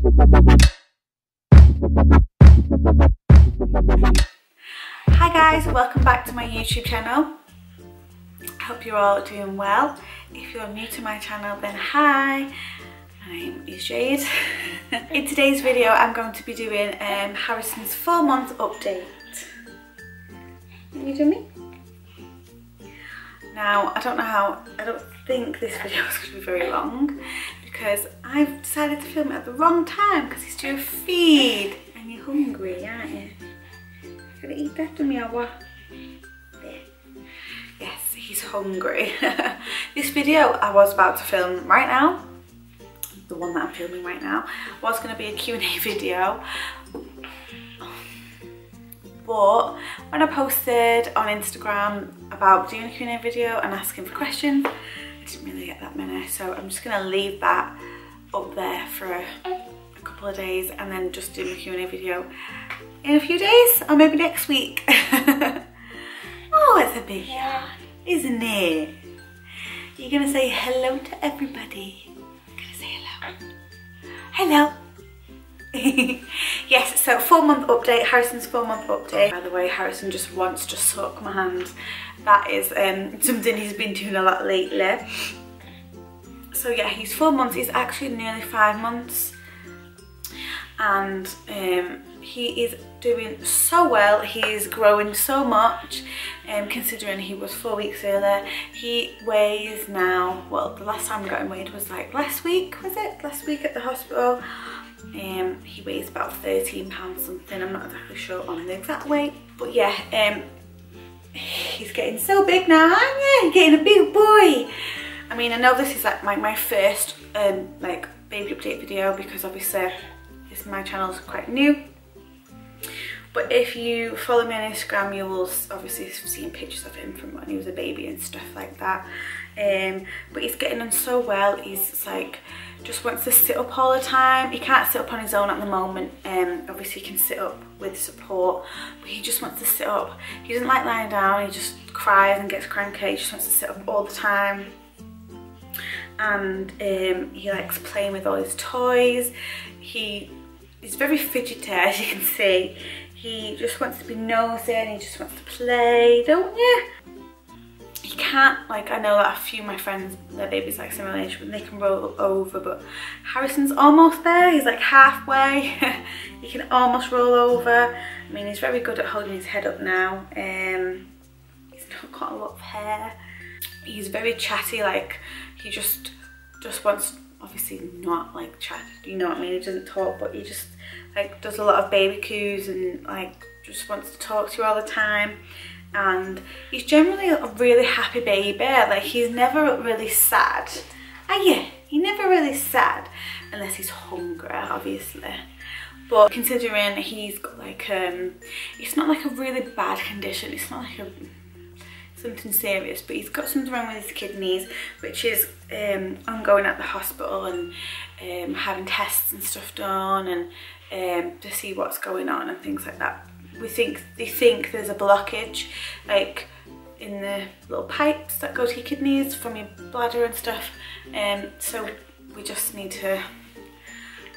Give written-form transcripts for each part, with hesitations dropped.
Hi guys, welcome back to my YouTube channel. I hope you're all doing well. If you're new to my channel, then hi, my name is Jade. In today's video I'm going to be doing Harrison's 4-month update. Are you doing me? Now, I don't think this video is going to be very long because I've decided to film it at the wrong time because he's due a feed and you're hungry, aren't you? You're gonna eat after me or what? There. Yes, he's hungry. This video I was about to film right now, the one that I'm filming right now, was going to be a Q&A video. But when I posted on Instagram about doing a Q&A video and asking for questions, I didn't really get that many, so I'm just going to leave that up there for a couple of days and then just do a Q&A video in a few days or maybe next week. Oh, it's a big yarn, isn't it? You're going to say hello to everybody. You're going to say hello. Hello. Yes, so 4-month update, Harrison's 4-month update. By the way, Harrison just wants to suck my hand. That is something he's been doing a lot lately. So yeah, he's 4 months, he's actually nearly 5 months. And he is doing so well, he's growing so much, considering he was 4 weeks earlier. He weighs now, well, the last time I got him weighed was like last week, was it? Last week at the hospital. He weighs about 13 pounds something, I'm not exactly sure on the exact weight, but yeah, he's getting so big now, aren't you? Getting a big boy. I mean, I know this is like my first like baby update video because obviously my channel is quite new, but if you follow me on Instagram you will obviously have seen pictures of him from when he was a baby and stuff like that. But he's getting on so well. He's like just wants to sit up all the time. He can't sit up on his own at the moment. Obviously he can sit up with support, but he just wants to sit up. He doesn't like lying down. He just cries and gets cranky. He just wants to sit up all the time. And he likes playing with all his toys. He's very fidgety, as you can see. He just wants to be nosy and he just wants to play, don't you? He can't, like, I know that a few of my friends, their babies like similar age, but they can roll over, but Harrison's almost there. He's like halfway. He can almost roll over. I mean, he's very good at holding his head up now. He's not got a lot of hair. He's very chatty, like he just wants, obviously not like chat, you know what I mean? He doesn't talk, but he just like does a lot of baby coos and like just wants to talk to you all the time. And he's generally a really happy baby. Like he's never really sad. Yeah, he's never really sad unless he's hungry, obviously. But considering he's got like it's not like a really bad condition. It's not like something serious, but he's got something wrong with his kidneys, which is ongoing at the hospital and having tests and stuff done and to see what's going on and things like that. They think there's a blockage like in the little pipes that go to your kidneys from your bladder and stuff, so we just need to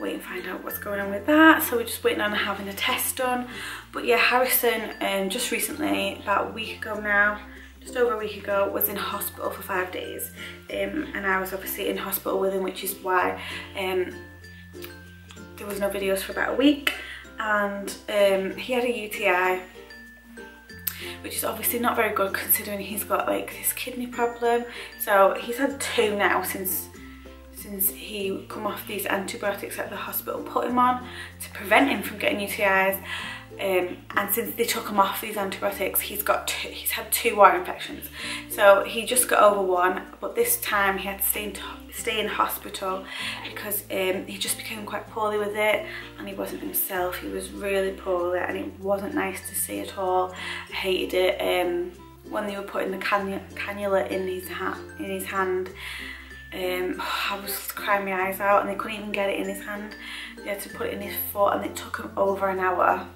wait and find out what's going on with that. So we're just waiting on having a test done. But yeah, Harrison just recently, about a week ago now, just over a week ago, was in hospital for 5 days, and I was obviously in hospital with him, which is why there was no videos for about a week. And he had a UTI, which is obviously not very good considering he's got like this kidney problem. So he's had 2 now since he come off these antibiotics that the hospital put him on to prevent him from getting UTIs. And since they took him off these antibiotics, he's had 2 water infections. So he just got over 1, but this time he had to stay in hospital because he just became quite poorly with it, and he wasn't himself. He was really poorly, and it wasn't nice to see at all. I hated it. When they were putting the cannula in his hand, I was crying my eyes out, and they couldn't even get it in his hand. They had to put it in his foot, and it took him over an hour.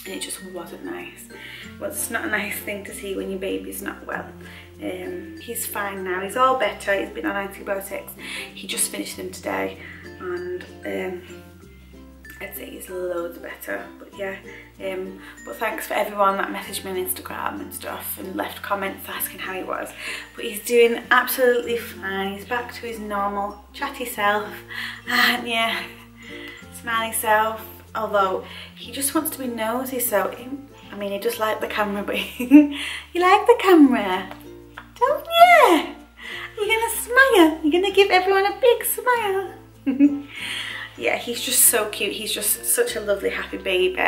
And it just wasn't nice. Well, it's not a nice thing to see when your baby's not well. He's fine now, he's all better, he's been on antibiotics. He just finished them today, and I'd say he's loads better. But yeah, but thanks for everyone that messaged me on Instagram and stuff and left comments asking how he was. But he's doing absolutely fine. He's back to his normal chatty self and yeah, smiley self, although he just wants to be nosy. So I mean, he does like the camera, but you like the camera, don't you? You're gonna smile, you're gonna give everyone a big smile. Yeah, he's just so cute. He's just such a lovely, happy baby.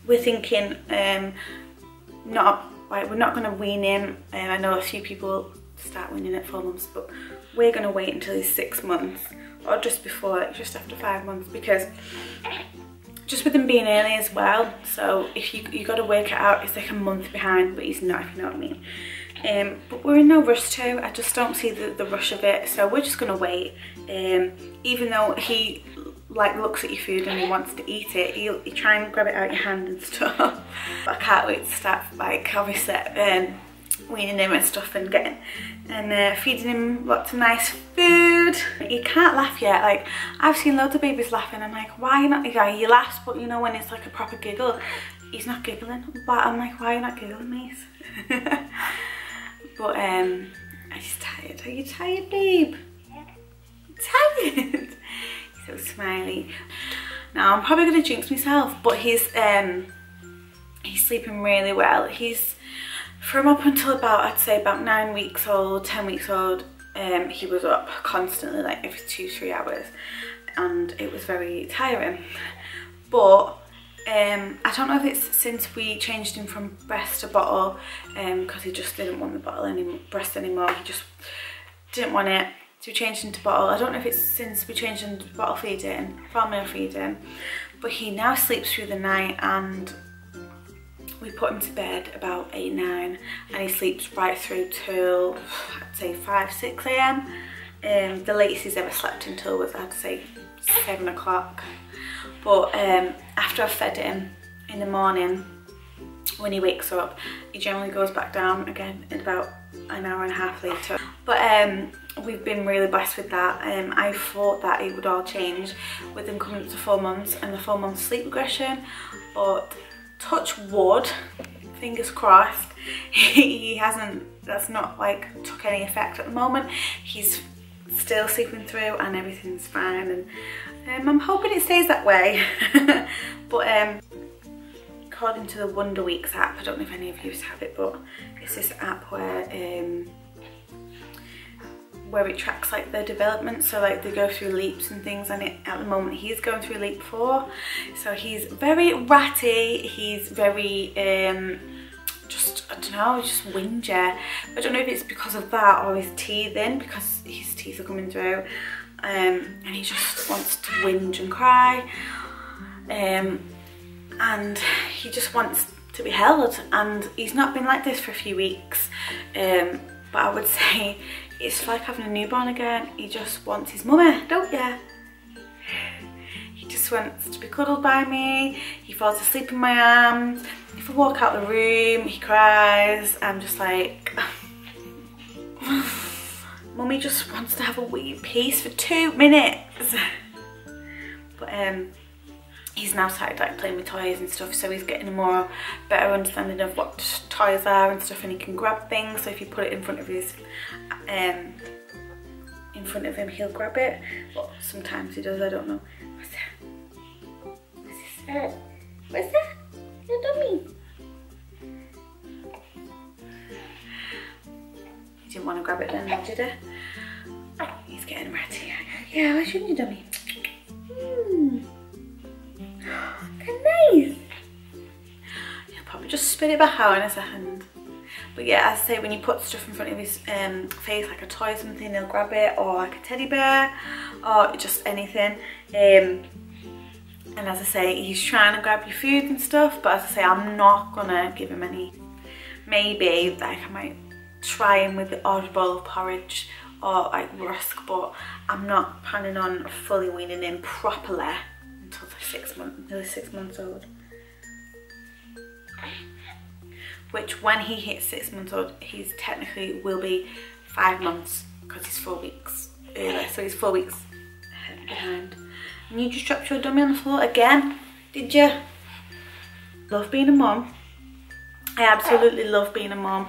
We're thinking we're not going to wean him. I know a few people start weaning at 4 months, but we're going to wait until he's 6 months, or just before, like just after 5 months, because just with him being early as well. So if you got to work it out, it's like a month behind, but he's not, if you know what I mean. But we're in no rush to. I just don't see the rush of it, so we're just gonna wait. Even though he like looks at your food and he wants to eat it, he'll try and grab it out your hand and stuff. But I can't wait to start, like, obviously weaning him and stuff and feeding him lots of nice food. He can't laugh yet. Like, I've seen loads of babies laughing. I'm like, why not? Yeah, he laughs, but you know, when it's like a proper giggle, he's not giggling. But I'm like, why are you not giggling, mate? But he's tired. Are you tired, babe? Tired? He's so smiley. Now I'm probably gonna jinx myself, but he's sleeping really well. He's, from up until about, I'd say about 9 weeks old, 10 weeks old, he was up constantly, like every 2-3 hours, and it was very tiring. But I don't know if it's since we changed him from breast to bottle, because he just didn't want the breast anymore. He just didn't want it, so we changed him to bottle. I don't know if it's since we changed him to bottle feeding, formula feeding, but he now sleeps through the night, and we put him to bed about 8-9, and he sleeps right through till, I'd say 5-6 AM. The latest he's ever slept until was, I'd say, 7 o'clock. But after I've fed him in the morning, when he wakes up, he generally goes back down again in about an hour and a half later. But we've been really blessed with that. I thought that it would all change with him coming up to 4 months and the 4 month sleep regression, but touch wood, fingers crossed, he hasn't, that's not like took any effect at the moment. He's still sleeping through and everything's fine, and I'm hoping it stays that way. But according to the Wonder Weeks app, I don't know if any of you have it, but it's this app where it tracks like their development, so like they go through leaps and things, and at the moment he's going through leap 4, so he's very ratty, he's very just, I don't know, just whingy. I don't know if it's because of that or his teething, because his teeth are coming through, and he just wants to whinge and cry, and he just wants to be held, and he's not been like this for a few weeks, but I would say it's like having a newborn again. He just wants his mummy, don't ya? He just wants to be cuddled by me. He falls asleep in my arms. If I walk out the room, he cries. I'm just like, Mummy just wants to have a wee piece for 2 minutes. But he's now started like playing with toys and stuff, so he's getting a better understanding of what toys are and stuff, and he can grab things. So if you put it in front of him, he'll grab it, but sometimes he does, I don't know. What's that? What's this? What's that? Your dummy. He didn't want to grab it then, did he? He's getting ratty. Yeah, why shouldn't you, dummy? Nice. He'll probably just spit it back out in a second. But yeah, as I say, when you put stuff in front of his face, like a toy or something, he'll grab it, or like a teddy bear, or just anything. And as I say, he's trying to grab your food and stuff, but as I say, I'm not gonna give him any. Maybe like I might try him with the odd bowl of porridge or like rusk, but I'm not planning on fully weaning him properly until they're 6 months old. which when he hits 6 months old, he's technically will be 5 months because he's 4 weeks earlier, so he's 4 weeks behind. And you just dropped your dummy on the floor again, did you? Love being a mum. I absolutely love being a mum.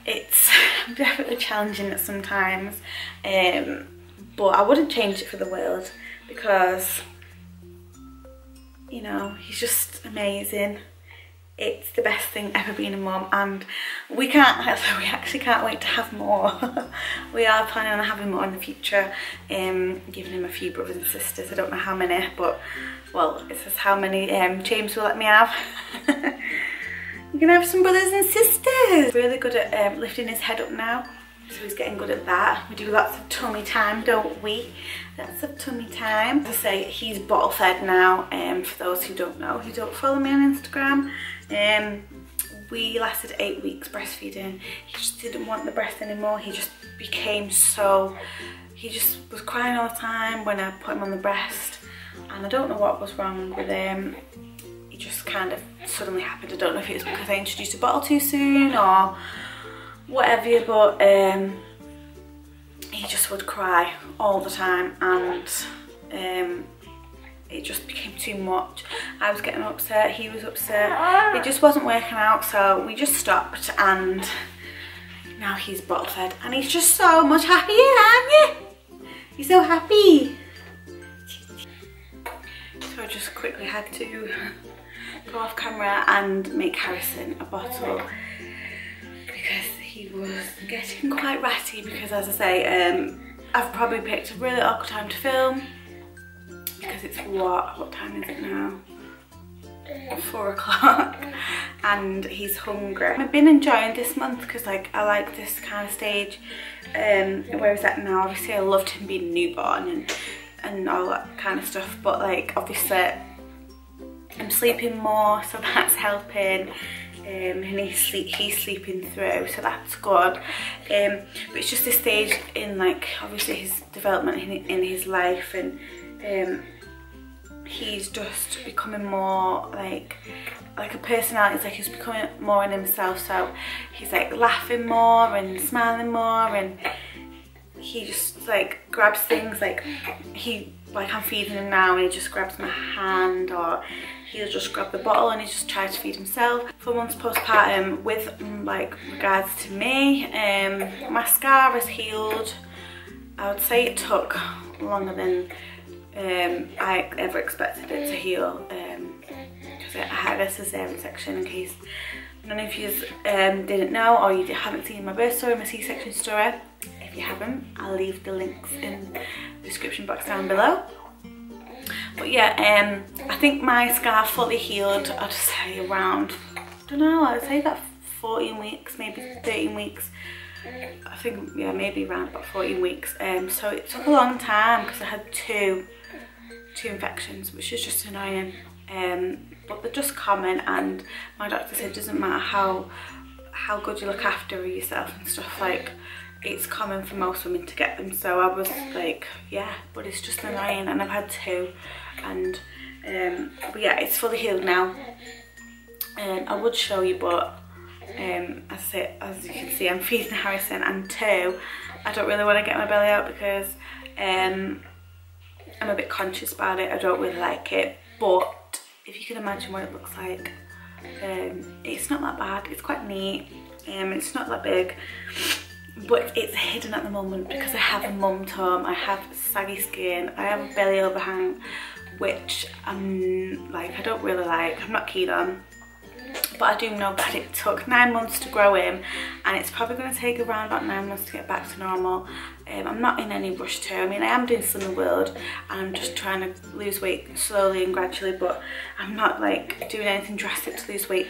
It's definitely challenging at sometimes, but I wouldn't change it for the world because, you know, he's just amazing. It's the best thing ever being a mum, and we actually can't wait to have more. We are planning on having more in the future, giving him a few brothers and sisters. I don't know how many, but well, it says how many James will let me have. You're gonna have some brothers and sisters. Really good at lifting his head up now, so he's getting good at that. We do lots of tummy time, don't we? Lots of tummy time. As I say, he's bottle fed now. For those who don't know, who don't follow me on Instagram, we lasted 8 weeks breastfeeding. He just didn't want the breast anymore. He just became so, he just was crying all the time when I put him on the breast, and I don't know what was wrong with him. It just kind of suddenly happened. I don't know if it was because I introduced a bottle too soon or whatever, but he just would cry all the time, and it just became too much. I was getting upset, he was upset. It just wasn't working out, so we just stopped, and now he's bottle fed and he's just so much happier, aren't you? You're so happy. So I just quickly had to go off camera and make Harrison a bottle because he was getting quite ratty, because as I say, I've probably picked a really awkward time to film because it's what time is it now? 4 o'clock, and he's hungry. I've been enjoying this month because like I like this kind of stage where he's at now. Obviously I loved him being newborn and all that kind of stuff, but like obviously I'm sleeping more, so that's helping, and he's sleeping through, so that's good. But it's just this stage in like obviously his development in his life, and he's just becoming more like a personality. It's like he's becoming more in himself, so he's like laughing more and smiling more, and he just like grabs things, like I'm feeding him now and he just grabs my hand, or he'll just grab the bottle and he just tries to feed himself. 4 months postpartum, with like regards to me, my scar has healed. I would say it took longer than I ever expected it to heal, because I had a cesarean section. In case none of you didn't know, or you haven't seen my birth story, my C-section story. If you haven't, I'll leave the links in the description box down below. But yeah, I think my scar fully healed, I'd say around, I don't know, I'd say about 14 weeks, maybe 13 weeks. I think, yeah, maybe around about 14 weeks. So it took a long time because I had two infections, which is just annoying. But they're just common, and my doctor said it doesn't matter how good you look after yourself and stuff, like it's common for most women to get them. So I was like, yeah, but it's just annoying, and I've had 2, and but yeah, it's fully healed now. I would show you, but as you can see, I'm feeding Harrison, and 2, I don't really want to get my belly out because I'm a bit conscious about it. I don't really like it, but if you can imagine what it looks like, it's not that bad. It's quite neat. It's not that big, but it's hidden at the moment because I have a mum tum, I have saggy skin, I have a belly overhang, which I don't really like, I'm not keen on. But I do know that it took 9 months to grow him, and it's probably going to take around about 9 months to get back to normal. I'm not in any rush to. I mean, I am doing Summer World, and I'm just trying to lose weight slowly and gradually, but I'm not like doing anything drastic to lose weight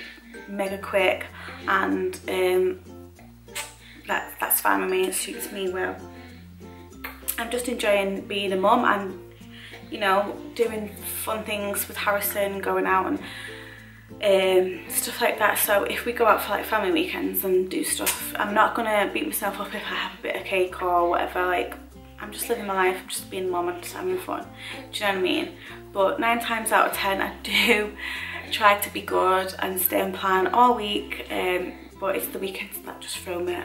mega quick, and that's fine with me. It suits me well. I'm just enjoying being a mum and, you know, doing fun things with Harrison, going out and stuff like that. So if we go out for like family weekends and do stuff, I'm not gonna beat myself up if I have a bit of cake or whatever. Like, I'm just living my life, I'm just being a mum and just having fun. Do you know what I mean? But 9 times out of 10 I do try to be good and stay on plan all week, but it's the weekends that just throw me,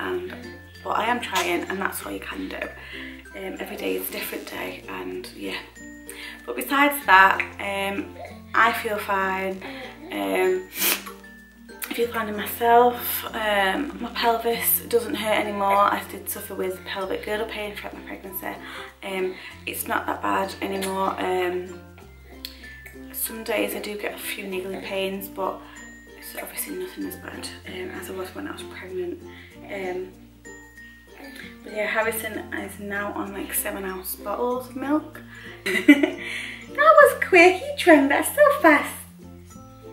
but I am trying, and that's what you can do. Every day is a different day, and yeah. But besides that, I feel fine. I feel fine in myself. My pelvis doesn't hurt anymore. I did suffer with pelvic girdle pain throughout my pregnancy. It's not that bad anymore. Some days I do get a few niggly pains, but it's obviously nothing as bad as it was when I was pregnant. But yeah, Harrison is now on like 7-ounce bottles of milk. That was quick. He drank that so fast.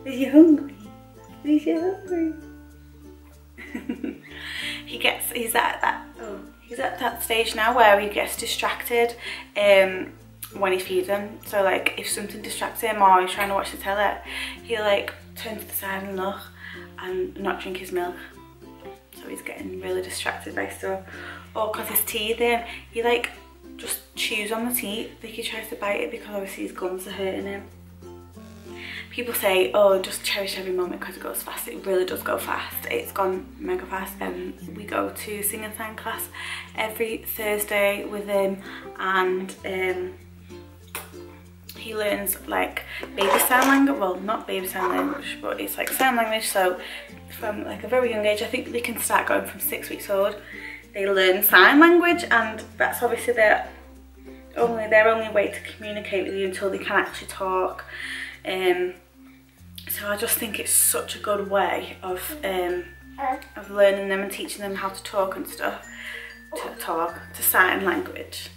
Is you hungry? Is you hungry? He's at that stage now where he gets distracted when he feeds him. So like if something distracts him or he's trying to watch the telly, he'll like turn to the side and look and not drink his milk. So he's getting really distracted by stuff. Or because his teeth in, he like just chews on the teeth, like he tries to bite it because obviously his gums are hurting him. People say, oh, just cherish every moment because it goes fast. It really does go fast. It's gone mega fast. We go to sing and sign class every Thursday with him, and he learns like baby sign language. Well, not baby sign language, but it's like sign language. So from like a very young age, I think they can start going from 6 weeks old. They learn sign language, and that's obviously their only way to communicate with you until they can actually talk. So I just think it's such a good way of learning them and teaching them how to talk and stuff, to sign language.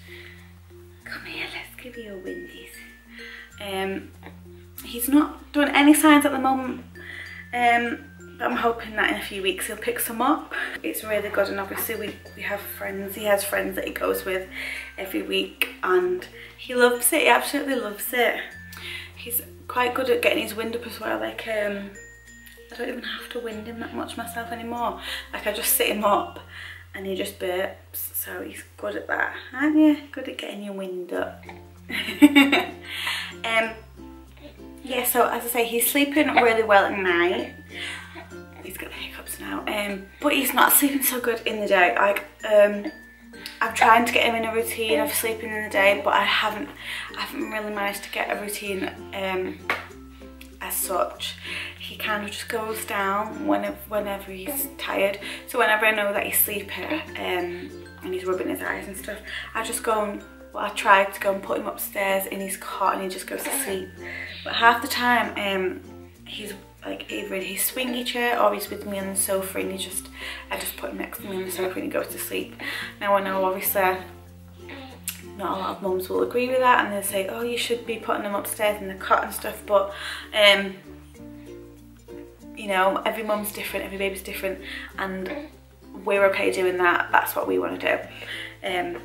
Come here, let's give you a Wendy's. He's not doing any signs at the moment, but I'm hoping that in a few weeks he'll pick some up. It's really good, and obviously we have friends. He has friends that he goes with every week, and he loves it. He absolutely loves it. He's quite good at getting his wind up as well. Like I don't even have to wind him that much myself anymore. Like I just sit him up and he just burps. So he's good at that, aren't you? Good at getting your wind up. Yeah, so as I say, he's sleeping really well at night. He's got the hiccups now, but he's not sleeping so good in the day. Like I'm trying to get him in a routine of sleeping in the day, but I haven't really managed to get a routine as such. He kind of just goes down whenever he's tired. So whenever I know that he's sleeping and he's rubbing his eyes and stuff, I just go and, well, I try to go and put him upstairs in his cot and he just goes to sleep. But half the time he's like either in his swingy chair or he's with me on the sofa, and I just put him next to me on the sofa and he goes to sleep. Now I know obviously not a lot of mums will agree with that, and they'll say, oh, you should be putting them upstairs in the cot and stuff, but you know, every mum's different, every baby's different, and we're okay doing that. That's what we want to do.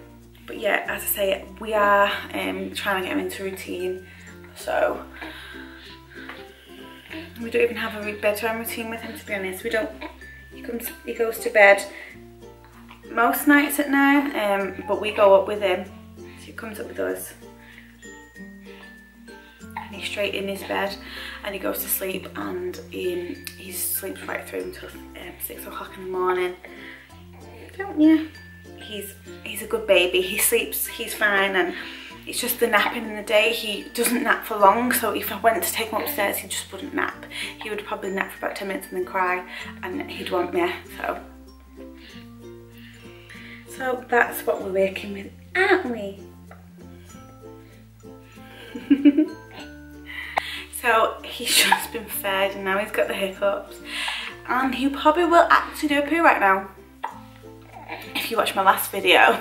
But yeah, as I say, we are trying to get him into routine. So we don't even have a bedtime routine with him, to be honest. We don't. He goes to bed most nights at 9, but we go up with him. So he comes up with us, and he's straight in his bed, and he goes to sleep, and he sleeps right through until 6 o'clock in the morning. Don't you? He's a good baby. He sleeps. He's fine, and it's just the napping in the day. He doesn't nap for long, so if I went to take him upstairs, he just wouldn't nap. He would probably nap for about 10 minutes and then cry, and he'd want me. So that's what we're working with, aren't we? So he's just been fed, and now he's got the hiccups, and he probably will actually do a poo right now. If you watch my last video,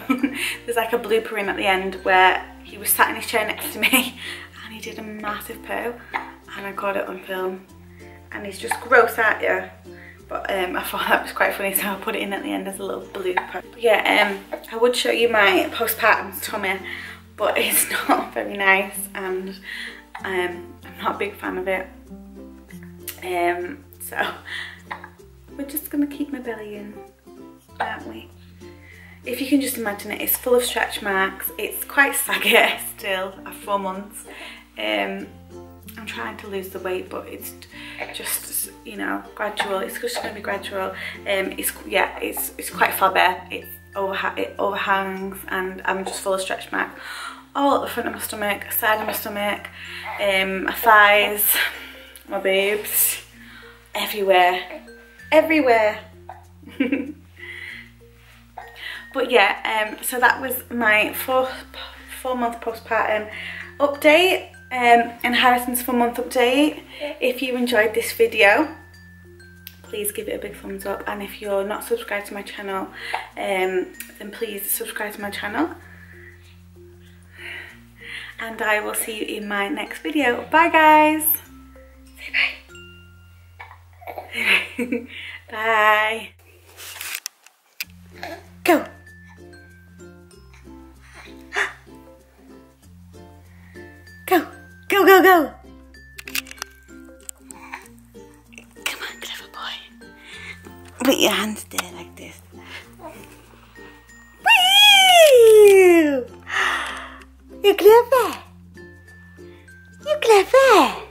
there's like a blooper in at the end where he was sat in his chair next to me and he did a massive poo, and I got it on film, and he's just gross at you, but I thought that was quite funny, so I put it in at the end as a little blooper. But yeah, I would show you my postpartum tummy, but it's not very nice, and I'm not a big fan of it. So we're just gonna keep my belly in, aren't we? If you can just imagine it, it's full of stretch marks. It's quite saggy still at 4 months. I'm trying to lose the weight, but it's just, you know, gradual. It's just going to be gradual. It's quite flabby. It overhangs, and I'm just full of stretch marks all at the front of my stomach, side of my stomach, my thighs, my boobs, everywhere. But yeah, so that was my 4-month postpartum update, and Harrison's 4-month update. If you enjoyed this video, please give it a big thumbs up, and if you're not subscribed to my channel, then please subscribe to my channel, and I will see you in my next video. Bye guys. Say bye. Bye. Go. Go. Go, go, go. Come on, clever boy. Put your hands there like this. Whee! You're clever. You're clever.